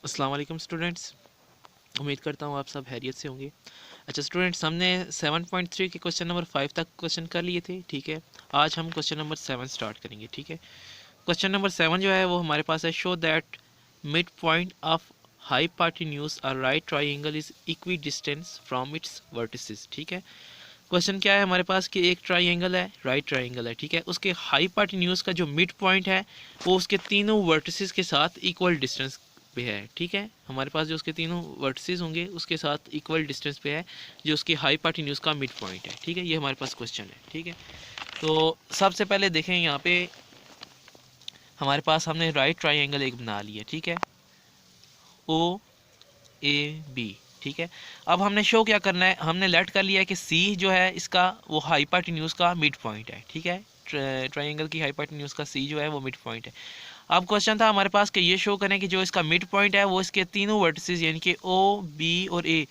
अस्सलाम वालेकुम स्टूडेंट्स। उम्मीद करता हूँ आप सब हैरियत से होंगे। अच्छा स्टूडेंट्स, हमने 7.3 के क्वेश्चन नंबर 5 तक क्वेश्चन कर लिए थे। ठीक है, आज हम क्वेश्चन नंबर 7 स्टार्ट करेंगे। ठीक है, क्वेश्चन नंबर 7 जो है वो हमारे पास है, show that mid point of hypotenuse और right triangle is equi distance from its vertices. ठीक है, क्वेश्चन क्या है हमारे पास कि एक ट्राइंगल है, राइट ट्राइंगल है। ठीक है, उसके हाइपोटेन्यूज का जो मिड पॉइंट है वो उसके तीनों वर्टिसेस के साथ इक्वल डिस्टेंस पे है। ठीक है, हमारे पास जो उसके तीनों वर्टिसेस होंगे उसके साथ इक्वल डिस्टेंस पे है जो उसकी हाइपोटेन्यूज का मिड पॉइंट है। ठीक है, ये हमारे पास क्वेश्चन है। ठीक है, तो सबसे पहले देखें यहाँ पे हमारे पास हमने राइट ट्राइंगल एक बना लिया। ठीक है, ओ ए बी। ठीक है, अब हमने शो क्या करना है, हमने लेट कर लिया है कि सी जो है इसका वो हाइपोटेन्यूज का मिड पॉइंट है। ठीक है, ट्राइंगल की हाइपोटेन्यूज का सी जो है वो मिड पॉइंट है। अब क्वेश्चन था हमारे पास कि ये शो करें कि जो इसका मिड पॉइंट है वो इसके तीनों वर्टिसेस यानी कि ओ बी और ए,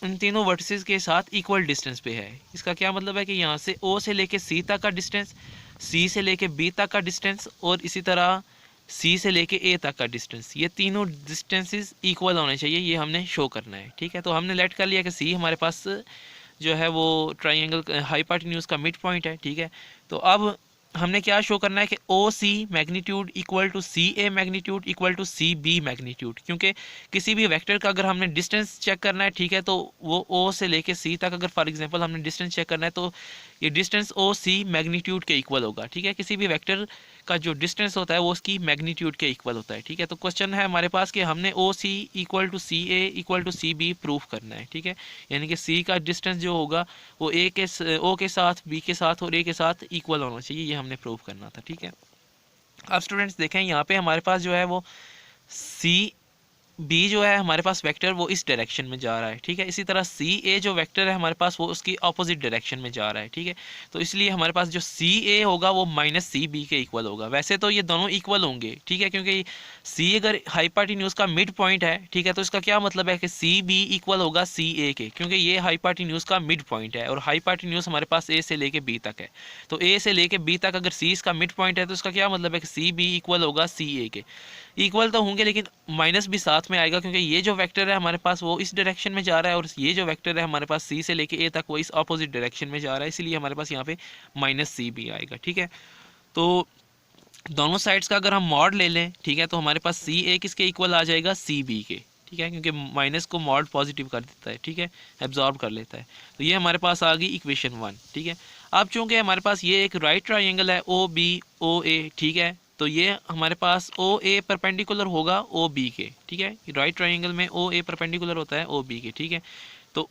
इन तीनों वर्टिसेस के साथ इक्वल डिस्टेंस पे है। इसका क्या मतलब है कि यहाँ से ओ से लेके सी तक का डिस्टेंस, सी से लेके बी तक का डिस्टेंस और इसी तरह सी से लेके ए तक का डिस्टेंस, ये तीनों डिस्टेंसेस इक्वल होने चाहिए, ये हमने शो करना है। ठीक है, तो हमने लेट कर लिया कि सी हमारे पास जो है वो ट्राइंगल हाइपोटेन्यूज का मिड पॉइंट है। ठीक है, तो अब हमने क्या शो करना है कि O C magnitude equal to C A magnitude equal to C B magnitude, क्योंकि किसी भी वेक्टर का अगर हमने डिस्टेंस चेक करना है, ठीक है, तो वो ओ से लेके सी तक अगर फॉर एग्जांपल हमने डिस्टेंस चेक करना है तो ये डिस्टेंस ओ सी मैग्नीट्यूड के इक्वल होगा। ठीक है, किसी भी वेक्टर का जो डिस्टेंस होता है वो उसकी मैग्नीट्यूड के इक्वल होता है। ठीक है, तो क्वेश्चन है हमारे पास कि हमने O C equal to C A equal to C B proof करना है। ठीक है, यानी कि सी का डिस्टेंस जो होगा वो ए के ओ के साथ, बी के साथ और ए के साथ इक्वल होना चाहिए, ये हमने प्रूव करना था। ठीक है, अब स्टूडेंट्स देखें यहाँ पे हमारे पास जो है वो सी बी जो है हमारे पास वेक्टर वो इस डायरेक्शन में जा रहा है। ठीक है, इसी तरह सी ए जो वेक्टर है हमारे पास वो उसकी ऑपोजिट डायरेक्शन में जा रहा है। ठीक है, तो इसलिए हमारे पास जो सी ए होगा वो माइनस सी बी के इक्वल होगा। वैसे तो ये दोनों इक्वल होंगे, ठीक है, क्योंकि सी अगर हाइपोटेन्यूज का मिड पॉइंट है, ठीक है, तो इसका क्या मतलब है कि सी बी इक्वल होगा सी ए के, क्योंकि ये हाइपोटेन्यूज का मिड पॉइंट है और हाइपोटेन्यूज हमारे पास ए से लेके बी तक है। तो ए से लेके बी तक अगर सी इसका मिड पॉइंट है तो इसका क्या मतलब है कि सी बी इक्वल होगा सी ए के। इक्वल तो होंगे लेकिन माइनस भी साथ में आएगा, क्योंकि ये जो वेक्टर है हमारे पास वो इस डायरेक्शन में जा रहा है और ये जो वेक्टर है हमारे पास सी से लेके ए तक वो इस अपोजिट डायरेक्शन में जा रहा है, इसलिए हमारे पास यहाँ पे माइनस सी भी आएगा। ठीक है, तो दोनों साइड्स का अगर हम मॉड ले लें, ठीक है, तो हमारे पास सी ए किसके इक्वल आ जाएगा, सी बी के। ठीक है, क्योंकि माइनस को मॉड पॉजिटिव कर देता है, ठीक है, एब्जॉर्ब कर लेता है। तो ये हमारे पास आ गई इक्वेशन 1। ठीक है, अब चूंकि हमारे पास ये एक राइट ट्राइंगल है ओ बी ओ ए, ठीक है, तो ये हमारे पास ओ ए परपेंडिकुलर होगा ओ बी के। ठीक है, राइट ट्राइंगल में ओ ए परपेंडिकुलर होता है ओ बी के। ठीक है, तो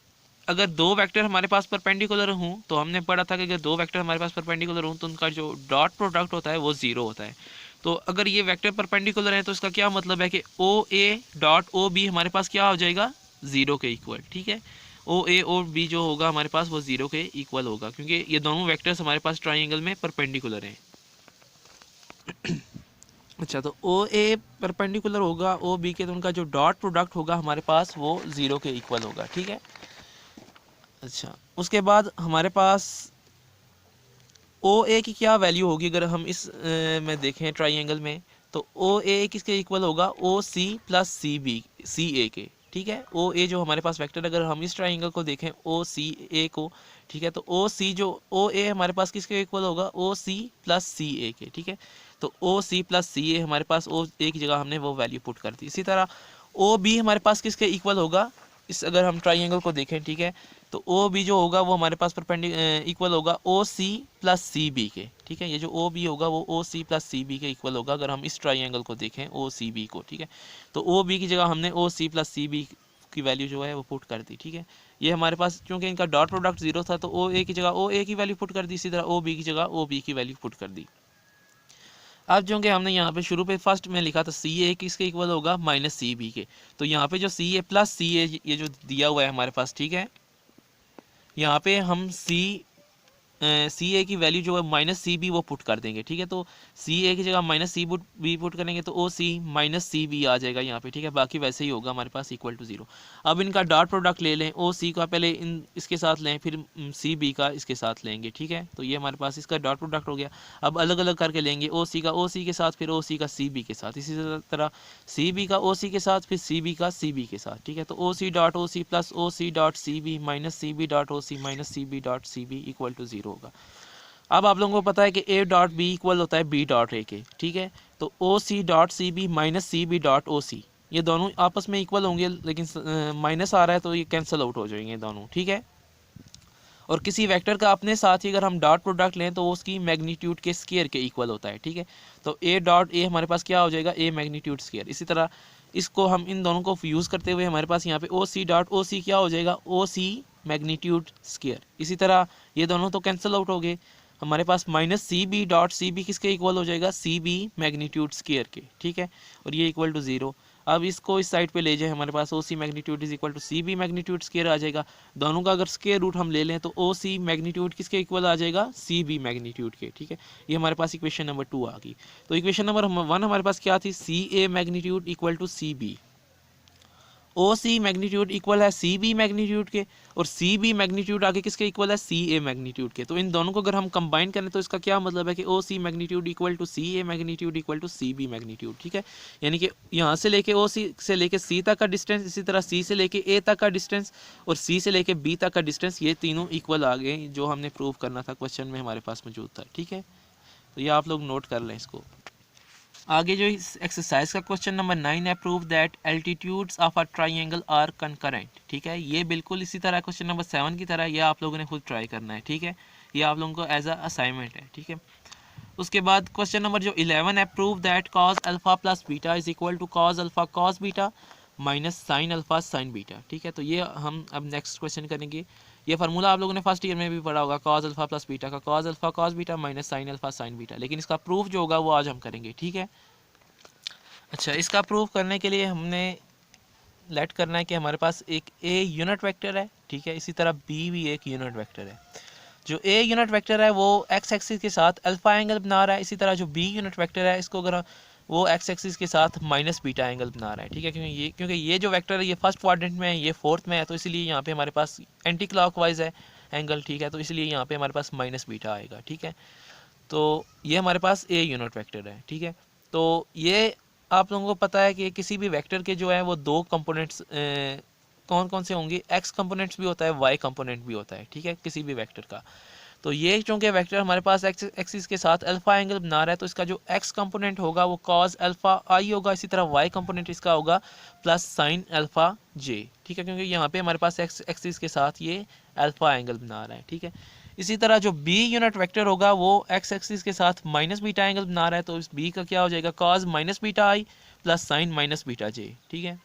अगर दो वेक्टर हमारे पास परपेंडिकुलर हों, तो हमने पढ़ा था कि अगर दो वेक्टर हमारे पास परपेंडिकुलर हों तो उनका जो डॉट प्रोडक्ट होता है वो ज़ीरो होता है। तो अगर ये वेक्टर परपेंडिकुलर है तो इसका क्या मतलब है कि ओ ए डॉट ओ बी हमारे पास क्या हो जाएगा, ज़ीरो के इक्वल। ठीक है, ओ ए और बी जो होगा हमारे पास वो ज़ीरो के इक्वल होगा, क्योंकि ये दोनों वेक्टर्स हमारे पास ट्राइंगल में परपेंडिकुलर हैं। अच्छा, तो ओ ए परपेंडिकुलर होगा ओ बी के, तो उनका जो डॉट प्रोडक्ट होगा हमारे पास वो ज़ीरो के इक्वल होगा। ठीक है, अच्छा, उसके बाद हमारे पास ओ ए की क्या वैल्यू होगी अगर हम इस में देखें ट्राइंगल में, तो ओ ए किसके इक्वल होगा, ओ C plus C B C ए के। ठीक है, ओ ए जो हमारे पास वेक्टर अगर हम इस ट्राइंगल को देखें ओ सी ए को, ठीक है, तो ओ सी जो ओ ए हमारे पास किसके इक्वल होगा, ओ सी प्लस सी ए के। ठीक है, तो ओ सी प्लस सी ए हमारे पास ओ ए की जगह हमने वो वैल्यू पुट कर दी। इसी तरह ओ बी हमारे पास किसके इक्वल होगा, इस अगर हम ट्राइंगल को देखें, ठीक है, तो ओ बी जो होगा वो हमारे पास इक्वल होगा ओ सी प्लस सी बी के। ठीक है, ये जो ओ बी होगा वो ओ सी प्लस सी बी के इक्वल होगा अगर हम इस ट्राइंगल को देखें ओ सी बी को। ठीक है, तो ओ बी की जगह हमने O C plus C B की वैल्यू जो है वो पुट कर दी। ठीक है, ये हमारे पास क्योंकि इनका डॉट प्रोडक्ट जीरो था तो ओ ए की जगह ओ ए की वैल्यू पुट कर दी, इसी तरह ओ बी की जगह ओ बी की वैल्यू पुट कर दी। अब जो कि हमने यहाँ पे शुरू पे फर्स्ट में लिखा था सी ए किसके इक्वल होगा, माइनस सी बी के, तो यहाँ पे जो सी ए प्लस सी ए ये जो दिया हुआ है हमारे पास, ठीक है, यहाँ पे हम सी सी ए की वैल्यू जो है माइनस सी बी वो पुट कर देंगे, ठीक है। तो सी ए की जगह माइनस सी बी पुट करेंगे तो O C minus C B आ जाएगा यहाँ पे, ठीक है। बाकी वैसे ही होगा हमारे पास इक्वल टू 0। अब इनका डॉट प्रोडक्ट ले लें, ओ सी का पहले इसके साथ लें, फिर सी बी का इसके साथ लेंगे, ठीक है। तो ये हमारे पास इसका डॉट प्रोडक्ट हो गया। अब अलग अलग करके लेंगे, ओ सी का ओ सी के साथ, फिर ओ सी का सी बी के साथ, इसी तरह सी बी का ओ सी के साथ, फिर सी बी का सी बी के साथ, ठीक है। तो O C dot O C plus O C dot C B minus C B dot O C minus C B dot C B equal to 0 होगा। अब आप लोगों को पता है कि ए डॉट बी इक्वल होता है बी डॉट ए के, ठीक है। तो O C dot C B minus C B dot O C, ये दोनों आपस में इक्वल होंगे, लेकिन माइनस आ रहा है तो ये कैंसिल आउट हो जाएंगे दोनों, ठीक है। और किसी वेक्टर का अपने साथ ही अगर हम डॉट प्रोडक्ट लें तो उसकी मैग्नीट्यूड के स्केयर के इक्वल होता है, ठीक है। तो ए डॉट ए हमारे पास क्या हो जाएगा, ए मैग्नीट्यूड स्केयर। इसी तरह इसको हम इन दोनों को यूज़ करते हुए हमारे पास यहाँ पे ओ सी डॉट ओ सी क्या हो जाएगा, ओ सी मैग्नीट्यूड स्केयर। इसी तरह ये दोनों तो कैंसिल आउट हो गए, हमारे पास minus C B dot C B किसके इक्वल हो जाएगा, सी बी मैग्नीट्यूड स्केयर के, ठीक है। और ये इक्वल टू 0। अब इसको इस साइड पे ले जाए, हमारे पास O C magnitude is equal to C B magnitude square आ जाएगा। दोनों का अगर स्केयर रूट हम ले लें तो ओ सी मैग्नीट्यूड किसके इक्वल आ जाएगा, सी बी मैग्नीट्यूड के, ठीक है। ये हमारे पास इक्वेशन नंबर 2 आ गई। तो इक्वेशन नंबर 1 हमारे पास क्या थी, C A magnitude equal to C B, O C magnitude equal है सी बी मैग्नीट्यूड के, और सी बी मैग्नीट्यूड आगे किसके इक्वल है, सी ए मैग्नीट्यूड के। तो इन दोनों को अगर हम कंबाइन करें तो इसका क्या मतलब है कि O C magnitude equal to C A magnitude equal to C B magnitude, ठीक है। यानी कि यहाँ से लेके ओ सी से लेके सी तक का डिस्टेंस, इसी तरह सी से लेके ए तक का डिस्टेंस, और सी से लेके बी तक का डिस्टेंस, ये तीनों इक्वल आ गए जो हमने प्रूव करना था, क्वेश्चन में हमारे पास मौजूद था, ठीक है। तो ये आप लोग नोट कर लें इसको। आगे जो इस एक्सरसाइज का क्वेश्चन नंबर 9 है, prove that altitudes of a triangle are concurrent, ठीक है। ये बिल्कुल इसी तरह क्वेश्चन नंबर 7 की तरह, ये आप लोगों ने खुद ट्राई करना है, ठीक है। ये आप लोगों को एज अ असाइनमेंट है, ठीक है। उसके बाद क्वेश्चन नंबर जो 11 है, prove that cos alpha plus beta is equal to cos alpha cos beta minus sine alpha sine beta, ठीक है। तो ये हम अब नेक्स्ट क्वेश्चन करेंगे। ये फार्मूला आप लोगों ने फर्स्ट ईयर में भी पढ़ा होगा, कॉस अल्फा प्लस बीटा का, cos alpha cos beta minus sine alpha sine beta, लेकिन इसका प्रूफ जो होगा वो आज हम करेंगे, ठीक है। अच्छा, इसका प्रूफ करने के लिए हमने लेट करना है कि हमारे पास एक ए यूनिट वेक्टर है, ठीक है। इसी तरह बी भी एक यूनिट वेक्टर है। जो ए यूनिट वेक्टर है वो एक्स एक्सिस के साथ अल्फा एंगल बना रहा है, इसी तरह जो बी यूनिट वेक्टर है इसको अगर वो एक्स एक्सिस के साथ माइनस बीटा एंगल बना रहा है, ठीक है। क्योंकि ये जो वेक्टर है ये फर्स्ट क्वाड्रेंट में है, ये फोर्थ में है, तो इसलिए यहाँ पे हमारे पास एंटी क्लॉकवाइज है एंगल, ठीक है। तो इसलिए यहाँ पे हमारे पास माइनस बीटा आएगा, ठीक है। तो ये हमारे पास ए यूनिट वेक्टर है, ठीक है। तो ये आप लोगों को पता है कि किसी भी वेक्टर के जो है वो दो कंपोनेंट्स कौन कौन से होंगे, एक्स कंपोनेंट्स भी होता है, वाई कंपोनेंट भी होता है, ठीक है, किसी भी वेक्टर का। तो ये चूंकि वेक्टर हमारे पास एक्स एक्सिस के साथ अल्फा एंगल बना रहा है, तो इसका जो एक्स कंपोनेंट होगा वो कॉस अल्फा आई होगा, इसी तरह वाई कंपोनेंट इसका होगा प्लस साइन अल्फा जे, ठीक है। क्योंकि यहाँ पे हमारे पास एक्स एक्सिस के साथ ये अल्फा एंगल बना रहा है, ठीक है। इसी तरह जो बी यूनिट वेक्टर होगा वो एक्स एक्सिस के साथ माइनस बीटा एंगल बना रहा है, तो इस बी का क्या हो जाएगा, कॉस माइनस बीटा आई plus sign minus beta J, ठीक है।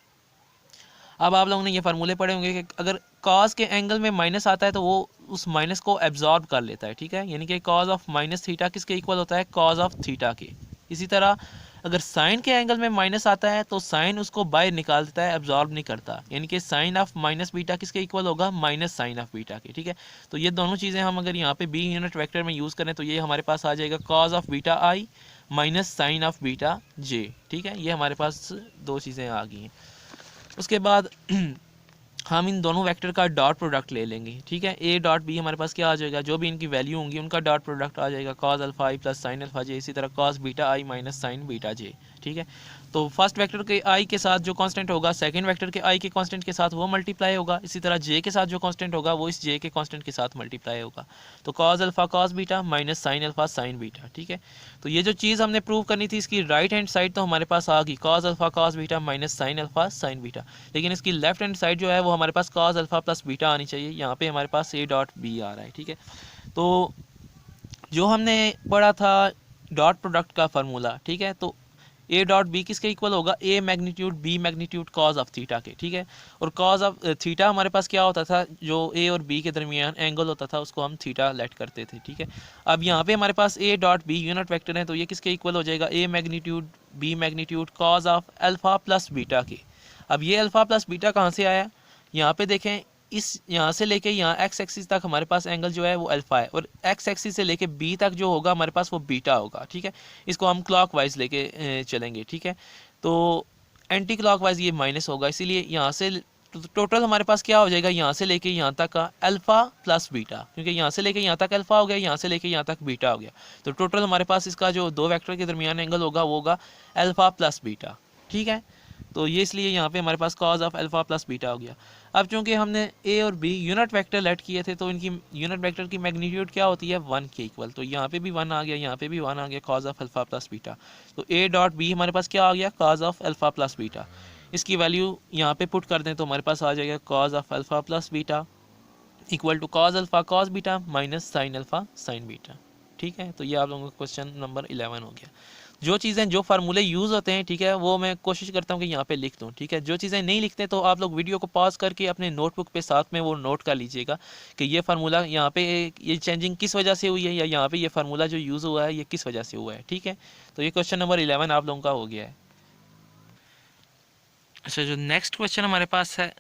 अब आप लोगों ने ये फार्मूले पढ़े होंगे कि अगर कॉस के एंगल में माइनस आता है तो वो उस माइनस को एब्जॉर्ब कर लेता है, ठीक है। यानी कि कॉस ऑफ माइनस थीटा किसके इक्वल होता है, कॉस ऑफ थीटा के। इसी तरह अगर साइन के एंगल में माइनस आता है तो साइन उसको बाहर निकाल देता है, एब्जॉर्ब नहीं करता। यानी कि साइन ऑफ माइनस बीटा किसके इक्वल होगा, माइनस साइन ऑफ बीटा के, ठीक है। तो ये दोनों चीज़ें हम अगर यहाँ पे बी यूनिट वेक्टर में यूज़ करें तो ये हमारे पास आ जाएगा cos of beta I minus sine of beta J, ठीक है। ये हमारे पास दो चीज़ें आ गई हैं। उसके बाद हम इन दोनों वेक्टर का डॉट प्रोडक्ट ले लेंगे, ठीक है। ए डॉट बी हमारे पास क्या आ जाएगा, जो भी इनकी वैल्यू होंगी उनका डॉट प्रोडक्ट आ जाएगा, कॉस अल्फा आई प्लस साइन अल्फा जे, इसी तरह cos beta I minus sign beta J, ठीक है। तो फर्स्ट वेक्टर के आई के साथ जो कांस्टेंट होगा सेकंड वेक्टर के आई के कांस्टेंट के साथ वो मल्टीप्लाई होगा, इसी तरह जे के साथ जो कांस्टेंट होगा वो इस जे के कांस्टेंट के साथ मल्टीप्लाई होगा। तो cos alpha cos beta minus sine alpha sine beta, ठीक है। तो ये जो चीज़ हमने प्रूव करनी थी इसकी राइट हैंड साइड तो हमारे पास आ गई, cos alpha cos beta minus sine alpha sine beta, लेकिन इसकी लेफ्ट हैंड साइड जो है वो हमारे पास कॉस अल्फा प्लस बीटा आनी चाहिए। यहाँ पे हमारे पास ए डॉट बी आ रहा है, ठीक है। तो जो हमने पढ़ा था डॉट प्रोडक्ट का फार्मूला, ठीक है, तो ए डॉट बी किसके इक्वल होगा, A magnitude B magnitude cos of theta के, ठीक है। और कॉस ऑफ थीटा हमारे पास क्या होता था, जो ए और बी के दरमियान एंगल होता था उसको हम थीटा लेट करते थे, ठीक है। अब यहाँ पे हमारे पास A dot B unit vector है, तो ये किसके इक्वल हो जाएगा, A magnitude B magnitude cos of alpha plus beta के। अब ये अल्फा प्लस बीटा कहाँ से आया, यहाँ पे देखें इस यहाँ से लेके यहाँ एक्स एक्सिस तक हमारे पास एंगल जो है वो अल्फा है, और एक्स एक्सिस से लेके बी तक जो होगा हमारे पास वो बीटा होगा, ठीक है। इसको हम क्लॉकवाइज लेके चलेंगे, ठीक है। तो एंटी क्लॉकवाइज ये माइनस होगा, इसीलिए यहाँ से टोटल हमारे पास क्या हो जाएगा, यहाँ से लेके यहाँ तक का अल्फा प्लस बीटा, क्योंकि यहाँ से लेके यहाँ तक अल्फा हो गया, यहाँ से लेके यहाँ तक बीटा हो गया। तो टोटल हमारे पास इसका जो दो वेक्टर के दरमियान एंगल होगा वो होगा अल्फा प्लस बीटा, ठीक है। तो ये इसलिए यहाँ पे हमारे पास cos of alpha plus beta हो गया। अब चूंकि हमने ए और बी यूनिट वेक्टर लेट किए थे, तो इनकी यूनिट वेक्टर की मैग्नीट्यूड क्या होती है, 1 के इक्वल। तो यहाँ पे भी 1 आ गया, यहाँ पे भी 1 आ गया, cause of alpha plus beta. तो ए डॉट बी हमारे पास क्या आ गया, cause of alpha plus beta. इसकी वैल्यू यहाँ पे पुट कर दें तो हमारे पास आ जाएगा cos of alpha plus beta equal to cos alpha cos beta minus sine alpha sine beta, ठीक है। तो ये आप लोगों का क्वेश्चन नंबर 11 हो गया। जो चीज़ें जो फार्मूले यूज़ होते हैं, ठीक है, वो मैं कोशिश करता हूँ कि यहाँ पे लिख दूँ, ठीक है। जो चीज़ें नहीं लिखते तो आप लोग वीडियो को पॉज करके अपने नोटबुक पे साथ में वो नोट कर लीजिएगा कि ये फार्मूला यहाँ पे ये चेंजिंग किस वजह से हुई है, या यहाँ पे ये फार्मूला जो यूज़ हुआ है ये किस वजह से हुआ है, ठीक है। तो ये क्वेश्चन नंबर 11 आप लोगों का हो गया है। अच्छा, जो नेक्स्ट क्वेश्चन हमारे पास है,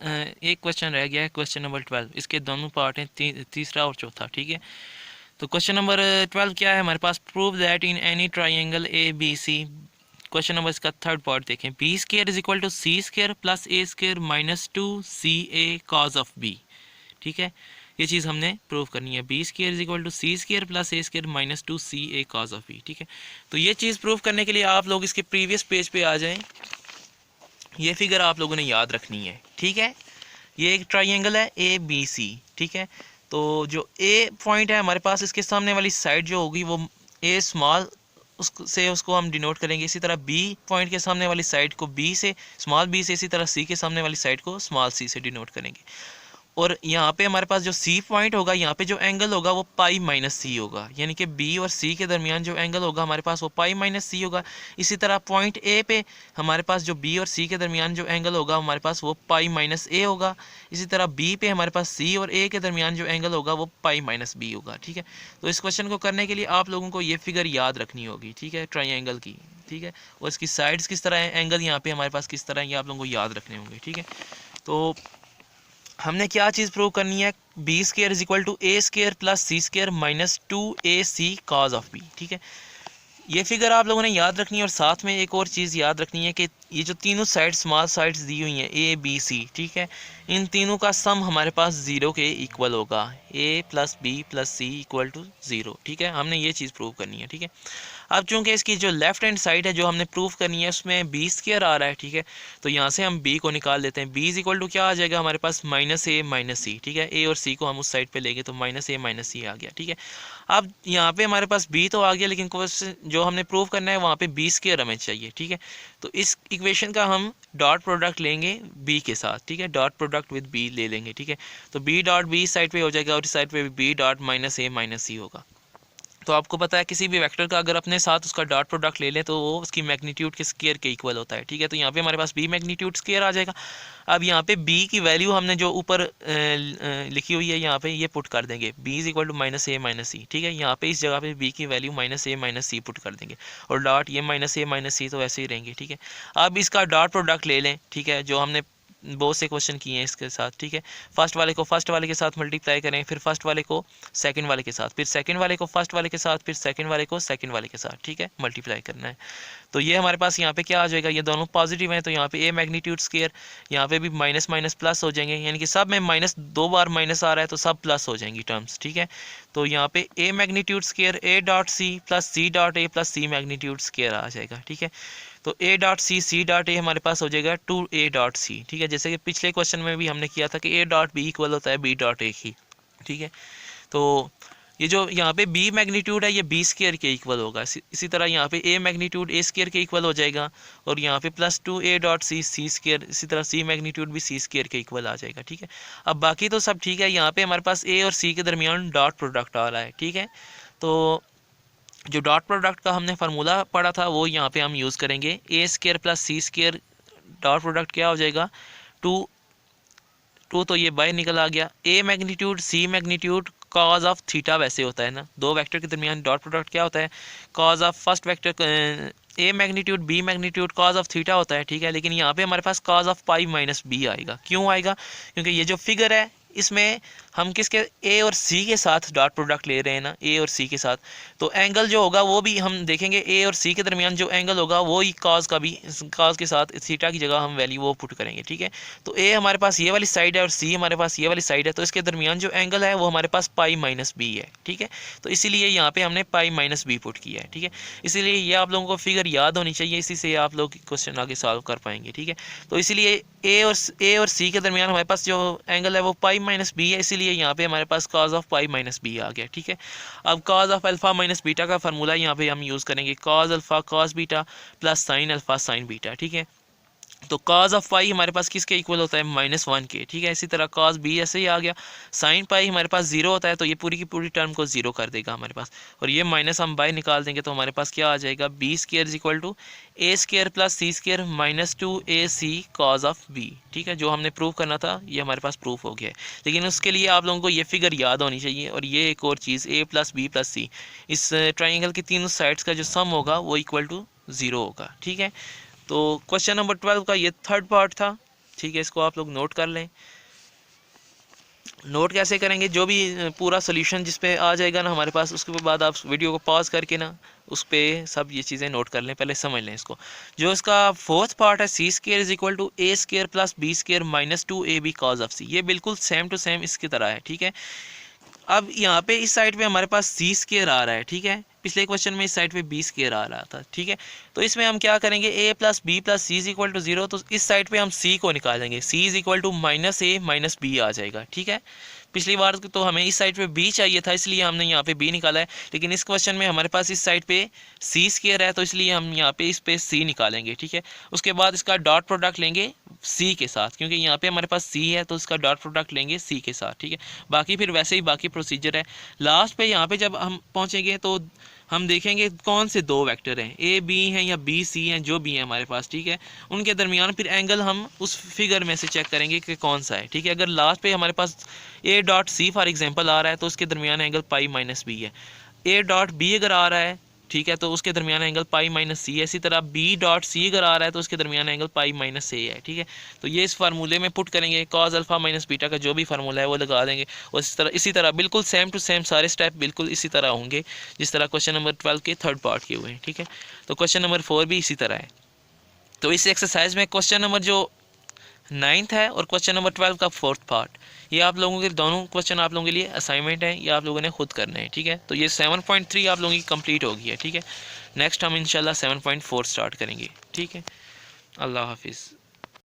एक क्वेश्चन रह गया है, क्वेश्चन नंबर 12। इसके दोनों पार्ट हैं, तीसरा और चौथा, ठीक है। तो क्वेश्चन नंबर 12 क्या है हमारे पास, prove that in any triangle A B C. Question number इसका थर्ड पार्ट देखें, B square is equal to C square plus A square minus 2ca cos of B, ठीक है। ये चीज़ हमने प्रूव करनी है, B square is equal to C square plus A square minus 2ca cos of B, ठीक है। तो ये चीज़ प्रूव करने के लिए आप लोग इसके प्रीवियस पेज पे आ जाएं। ये फिगर आप लोगों ने याद रखनी है, ठीक है। ये एक ट्राइंगल है ए बी सी, ठीक है। तो जो ए पॉइंट है हमारे पास, इसके सामने वाली साइड जो होगी वो ए स्मॉल उसको हम डिनोट करेंगे। इसी तरह बी पॉइंट के सामने वाली साइड को बी से, स्मॉल बी से, इसी तरह सी के सामने वाली साइड को स्मॉल सी से डिनोट करेंगे। और यहाँ पे हमारे पास जो सी पॉइंट होगा, यहाँ पे जो एंगल होगा वो पाई माइनस सी होगा, यानी कि बी और सी के दरमियान जो एंगल होगा हमारे पास वो पाई माइनस सी होगा। इसी तरह पॉइंट ए पे हमारे पास जो बी और सी के दरमियान जो एंगल होगा हमारे पास वो पाई माइनस ए होगा। इसी तरह बी पे हमारे पास सी और ए के दरमियान जो एंगल होगा वो पाई माइनस बी होगा, ठीक है। तो इस क्वेश्चन को करने के लिए आप लोगों को ये फिगर याद रखनी होगी, ठीक है, ट्राइंगल की, ठीक है। और इसकी साइड्स किस तरह है, एंगल यहाँ पे हमारे पास किस तरह है, ये आप लोगों को याद रखने होंगे, ठीक है। तो हमने क्या चीज़ प्रूव करनी है, B square is equal to A square plus C square minus 2ac cos of B, ठीक है। ये फिगर आप लोगों ने याद रखनी है, और साथ में एक और चीज़ याद रखनी है कि ये जो तीनों साइड स्मॉल साइड्स दी हुई हैं ए बी सी, ठीक है, इन तीनों का सम हमारे पास 0 के इक्वल होगा, A plus B plus C equal to 0, ठीक है। हमने ये चीज़ प्रूव करनी है, ठीक है। अब चूंकि इसकी जो लेफ्ट हैंड साइड है जो हमने प्रूफ करनी है उसमें बी स्क्वायर आ रहा है, ठीक है। तो यहाँ से हम बी को निकाल देते हैं, बी इज इक्वल टू क्या आ जाएगा हमारे पास, माइनस ए माइनस सी, ठीक है। ए और सी को हम उस साइड पे लेंगे तो माइनस ए माइनस सी आ गया, ठीक है। अब यहाँ पे हमारे पास बी तो आ गया, लेकिन क्वेश्चन जो हमने प्रूव करना है वहाँ पे बी स्क्वायर हमें चाहिए, ठीक है। तो इस इक्वेशन का हम डॉट प्रोडक्ट लेंगे बी के साथ, ठीक है, डॉट प्रोडक्ट विद बी ले लेंगे, ठीक है। तो बी डॉट बी साइड पे हो जाएगा और इस साइड पे B dot minus A minus सी होगा। तो आपको पता है किसी भी वेक्टर का अगर अपने साथ उसका डॉट प्रोडक्ट ले लें तो वो उसकी मैग्नीट्यूड के स्केयर के इक्वल होता है, ठीक है। तो यहाँ पे हमारे पास बी मैग्नीट्यूड स्केयर आ जाएगा। अब यहाँ पे बी की वैल्यू हमने जो ऊपर लिखी हुई है यहाँ पे ये पुट कर देंगे, B is equal to minus A minus C, ठीक है। यहाँ पे इस जगह पे बी की value minus A minus C put कर देंगे, और डॉट ये माइनस ए माइनस सी तो ऐसे ही रहेंगे, ठीक है। अब इसका डॉट प्रोडक्ट ले लें, ठीक है, जो हमने बहुत से क्वेश्चन किए हैं इसके साथ, ठीक है। फर्स्ट वाले को फर्स्ट वाले के साथ मल्टीप्लाई करें, फिर फर्स्ट वाले को सेकंड वाले के साथ, फिर सेकंड वाले को फर्स्ट वाले के साथ, फिर सेकंड वाले को सेकंड वाले के साथ, ठीक है, मल्टीप्लाई करना है। तो ये हमारे पास यहाँ पे क्या आ जाएगा, ये दोनों पॉजिटिव हैं तो यहाँ पे ए मैग्नीट्यूड स्केयर, यहाँ पे भी माइनस माइनस प्लस हो जाएंगे, यानी कि सब में माइनस 2 बार माइनस आ रहा है तो सब प्लस हो जाएंगी टर्म्स, ठीक है। तो यहाँ पे A magnitude square A dot C plus C dot A plus C magnitude square आ जाएगा, ठीक है। तो ए डॉट सी डॉट ए हमारे पास हो जाएगा 2a डॉट सी, ठीक है। जैसे कि पिछले क्वेश्चन में भी हमने किया था कि ए डॉट बी इक्वल होता है बी डॉट ए की, ठीक है। तो ये जो यहाँ पे बी मैग्नीट्यूड है ये बी स्केयर के इक्वल होगा। इसी तरह यहाँ पे ए मैग्नीट्यूड ए स्केयर के इक्वल हो जाएगा, और यहाँ पे plus 2a dot C square, इसी तरह सी मैग्नीट्यूड भी सी स्केयर के इक्वल आ जाएगा, ठीक है। अब बाकी तो सब ठीक है, यहाँ पे हमारे पास ए और सी के दरमियान डॉट प्रोडक्ट आ रहा है, ठीक है। तो जो डॉट प्रोडक्ट का हमने फार्मूला पढ़ा था वो यहाँ पे हम यूज़ करेंगे, ए square plus C square dot product क्या हो जाएगा, टू तो ये बाय निकल आ गया, A magnitude C magnitude cos of theta वैसे होता है ना, दो वेक्टर के दरमियान डॉट प्रोडक्ट क्या होता है, cos of first vector A magnitude B magnitude cos of theta होता है, ठीक है। लेकिन यहाँ पे हमारे पास cos of pi minus B आएगा, क्यों आएगा, क्योंकि ये जो फिगर है इसमें हम किसके ए और सी के साथ डॉट प्रोडक्ट ले रहे हैं ना, ए और सी के साथ, तो एंगल जो होगा वो भी हम देखेंगे ए और सी के दरमियान जो एंगल होगा वो ही कॉज का भी, कॉज के साथ थीटा की जगह हम वैल्यू वो पुट करेंगे, ठीक है। तो ए हमारे पास ये वाली साइड है और सी हमारे पास ये वाली साइड है, तो इसके दरमियान जो एंगल है वो हमारे पास पाई माइनस बी है, ठीक है। तो इसीलिए यहाँ पे हमने पाई माइनस बी पुट किया है, ठीक है। इसीलिए ये आप लोगों को फिगर याद होनी चाहिए, इसी से आप लोग क्वेश्चन आगे सॉल्व कर पाएंगे, ठीक है। तो इसीलिए ए और सी के दरमियान हमारे पास जो एंगल है वो पाई माइनस बी है, इसीलिए यहाँ पे हमारे पास cos of pi minus B आ गया, ठीक है। अब cos of alpha minus beta का फार्मूला यहाँ पे हम यूज़ करेंगे, cos alpha cos beta plus sine alpha sine beta, ठीक है। तो कॉज ऑफ पाई हमारे पास किसके इक्वल होता है, -1 के, ठीक है। इसी तरह कॉज बी ऐसे ही आ गया, साइन पाई हमारे पास 0 होता है, तो ये पूरी की पूरी टर्म को 0 कर देगा हमारे पास, और ये माइनस हम बाय निकाल देंगे, तो हमारे पास क्या आ जाएगा, B square is equal to A square plus C square -2ac cos of B, ठीक है। जो हमने प्रूव करना था ये हमारे पास प्रूफ हो गया है, लेकिन उसके लिए आप लोगों को ये फिगर याद होनी चाहिए, और ये एक और चीज़ a प्लस बी प्लस सी, इस ट्राइंगल की तीनों साइड्स का जो सम होगा वो इक्वल टू 0 होगा, ठीक है। तो क्वेश्चन नंबर 12 का ये थर्ड पार्ट था, ठीक है। इसको आप लोग नोट कर लें। नोट कैसे करेंगे, जो भी पूरा सोल्यूशन जिस पे आ जाएगा ना हमारे पास, उसके बाद आप वीडियो को पॉज करके ना उस पर सब ये चीज़ें नोट कर लें, पहले समझ लें इसको। जो इसका फोर्थ पार्ट है, C square is equal to A square plus B square -2ab cos of C, ये बिल्कुल सेम टू सेम इसकी तरह है, ठीक है। अब यहाँ पे इस साइड पे हमारे पास सी स्क्वायर आ रहा है, ठीक है। पिछले क्वेश्चन में इस साइड पे बी स्क्वायर आ रहा था, ठीक है। तो इसमें हम क्या करेंगे, A plus B plus C is equal to 0, तो इस साइड पे हम सी को निकालेंगे, C is equal to -a minus B आ जाएगा, ठीक है। पिछली बार तो हमें इस साइड पे बी चाहिए था, इसलिए हमने यहाँ पे बी निकाला है, लेकिन इस क्वेश्चन में हमारे पास इस साइड पे सी स्क्वायर है, तो इसलिए हम यहाँ पे इस पे सी निकालेंगे, ठीक है। उसके बाद इसका डॉट प्रोडक्ट लेंगे सी के साथ, क्योंकि यहाँ पे हमारे पास सी है, तो इसका डॉट प्रोडक्ट लेंगे सी के साथ, ठीक है। बाकी फिर वैसे ही बाकी प्रोसीजर है। लास्ट पे यहाँ पे जब हम पहुँचेंगे तो हम देखेंगे कौन से दो वेक्टर हैं, ए बी हैं या बी सी हैं, जो भी हैं हमारे पास, ठीक है। उनके दरमियान फिर एंगल हम उस फिगर में से चेक करेंगे कि कौन सा है, ठीक है। अगर लास्ट पे हमारे पास A dot C for example आ रहा है, तो उसके दरमियान एंगल पाई माइनस बी है। ए डॉट बी अगर आ रहा है, ठीक है, तो उसके दरमियान एंगल पाई माइनस सी है। इसी तरह बी डॉट सी अगर आ रहा है, तो उसके दरमियान एंगल पाई माइनस ए है, ठीक है। तो ये इस फार्मूले में पुट करेंगे, कॉज अल्फा माइनस बीटा का जो भी फार्मूला है वो लगा देंगे, और इसी तरह बिल्कुल सेम टू सेम सारे स्टेप बिल्कुल इसी तरह होंगे जिस तरह क्वेश्चन नंबर 12 के थर्ड पार्ट के हुए हैं, ठीक है। तो क्वेश्चन नंबर 4 भी इसी तरह है। तो इस एक्सरसाइज में क्वेश्चन नंबर जो 9th है और क्वेश्चन नंबर 12 का फोर्थ पार्ट, ये आप लोगों के दोनों क्वेश्चन आप लोगों के लिए असाइनमेंट है, ये आप लोगों ने खुद करना है, ठीक है। तो ये 7.3 आप लोगों की कंप्लीट हो गई है, ठीक है। नेक्स्ट हम इंशाल्लाह 7.4 स्टार्ट करेंगे, ठीक है। अल्लाह हाफिज़।